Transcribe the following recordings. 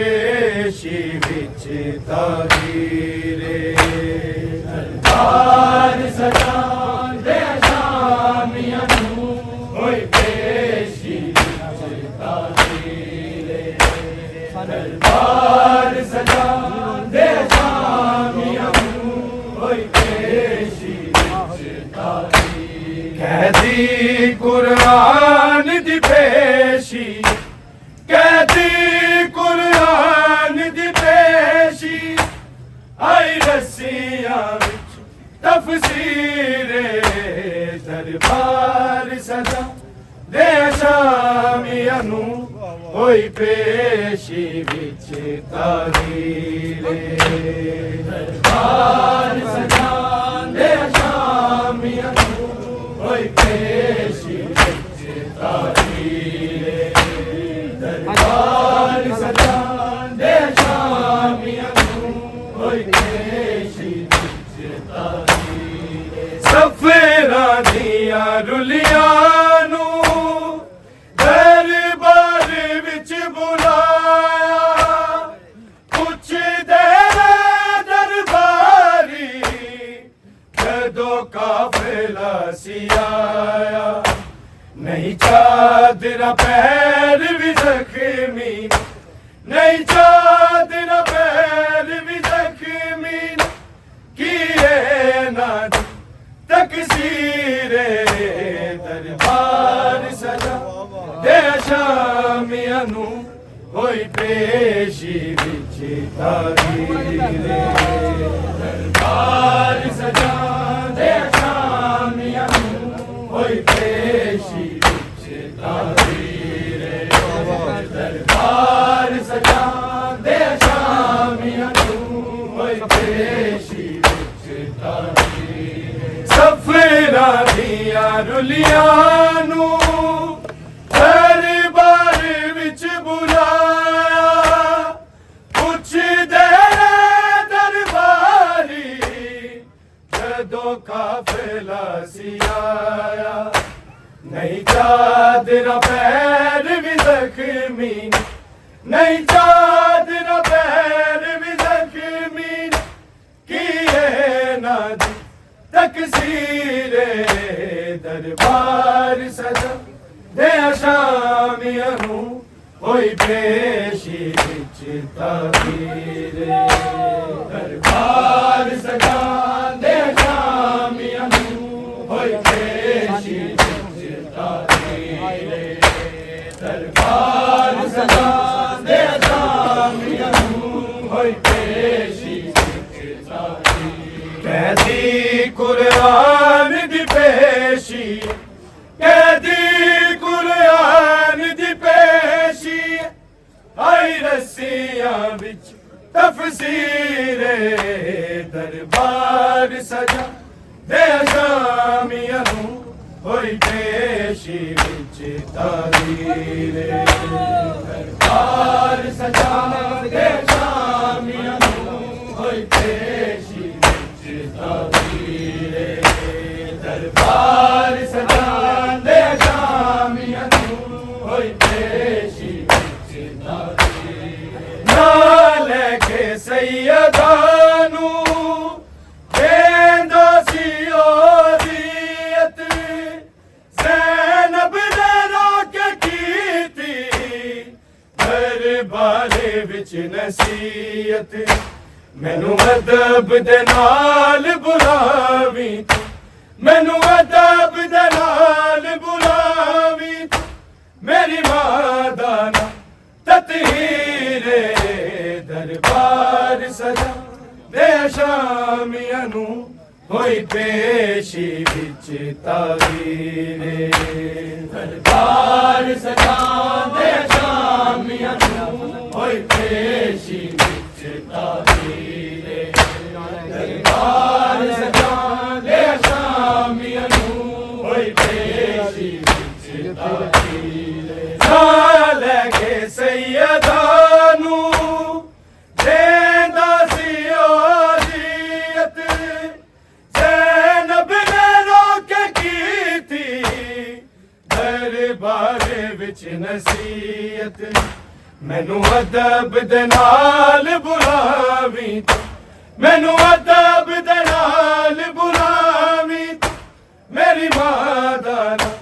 पेशी विच ताहीरे दरबार सजांदे शामियां नूं होई पेशी विच ताहीरे दरबार सजांदे शामियां नूं होई पेशी विच ताहीरे कहदी कुरान दी पेशी कहदी कुरान दी पेशी आई रस्सियां विच तफसीरे दरबार सजा दे शामियां नूं होई पेशी विच ताहीरे दरबार सजा दे शामियां नूं होई पेशी विच ताहीरे दरबार सजांदे शामियां नूं होई पेशी विच ताहीरे सफेरां दियां रुलियां नूं दरबार विच बुलाया पुछदे दरबारी कदों काफिला सी आया नहीं चादरा पैर भी जख्मी नहीं चादरा पैर भी जख्मी किए ना तकसीरे दरबार सजा दे शामियां नूं होई पेशी विच ताहीरे दरबार सजा दे शामियां नूं होई पेशी विच ताहीरे दरबार सजांदे शामियां नूं होई पेशी विच ताहीरे सफेरां दियां रुलियां नूं दरबार विच बुलाया पुछदे दरबारी कदों काफिला सी आया नहीं चादरा पैर भी जख्मी नहीं चादरा पैर भी जख्मी किए ना तकसीरे दरबार सजा दे शामियां नूं होई पेशी विच ताहीरे दरबार सजा दे शामियां नूं होई पेशी विच ताहीरे दरबार सजा दे शामियां नूं होई पेशी विच ताहीरे कहदी कुरान दी पेशी कहदी कुरान दी पेशी आई रस्सियां विच तफसीरे दरबार सजा दे शामियां नूं होई पेशी विच ताहीरे दरबार सजा दे शामियां नूं होई पेशी विच ताहीरे दरबार सजा दे शामियां नूं होई पेशी विच ताहीरे नाल के सैयदां नूं देंदा सी ओदियत ज़ैनब ने रोके कीती दरबार विच नसीहत मैनू अदब दे नाल बुलावी मैनू अदब दे नाल बुलावी मेरी मां दा नां ततहीरे दरबार सजा दे शामियां नूं होई पेशी विच ताहीरे दरबार सजा दे शामियां नूं होई पेशी विच ताहीरे दरबार सजा दे शामियां नूं होई पेशी विच ताहीरे नाल के सैयदां नूं देंदा सी ओदियत ज़ैनब ने रोके कीती दरबार विच नसीहत मैनू अदब अदब दे नाल बुलावी, मैनू अदब दे नाल बुलावी, मेरी मां दा नाम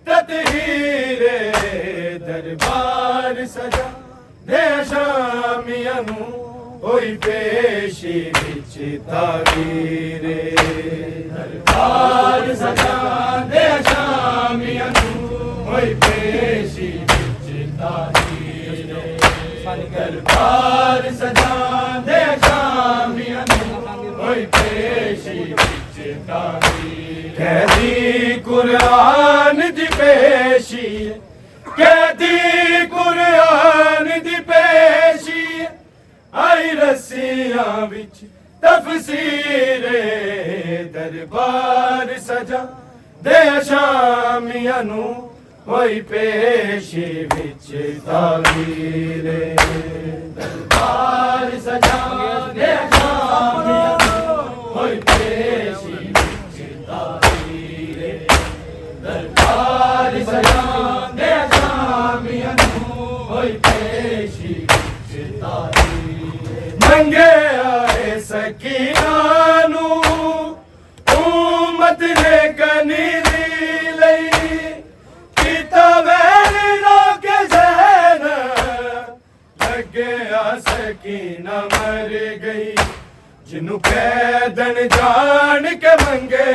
ततहीरे दरबार सजा दे शामियां नू होई पेशी विच तारीरे दरबार सजा दे शामियां नू होई पेशी विच तारीरे दरबार सजा दे शामियां नू होई पेशी विच तारीरे कहदी कुरान दी पेशी, कहदी कुरान दी पेशी, आई रस्सियां विच तफसीरे दरबार सजा दे शामियां नू होई पेशी विच तारीरे दरबार सजा दे शामियां नू होई पेशी विच तारीरे दरबार सजा दे शामियां नू होई पेशी विच तारीरे मंगे आए सकीना नू उम्मत ने कनी दी लई, कीता वैर रोके ज़ैन लगे आ सकीना मर गई, जिन्नू कैदन जान के मंगे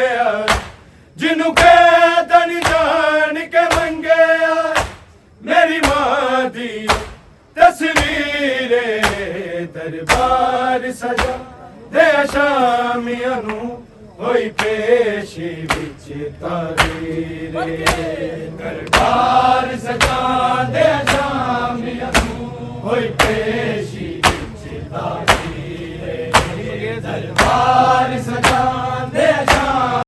जिन्नू कैदन जान के मंगे मेरी मां दी तस्वीरे दरबार सजा दे शामियां नू होई पेशी विच तारीरे दरबार सजा दे शामियां नू होई पेशी विच तारीरे दरबार सजा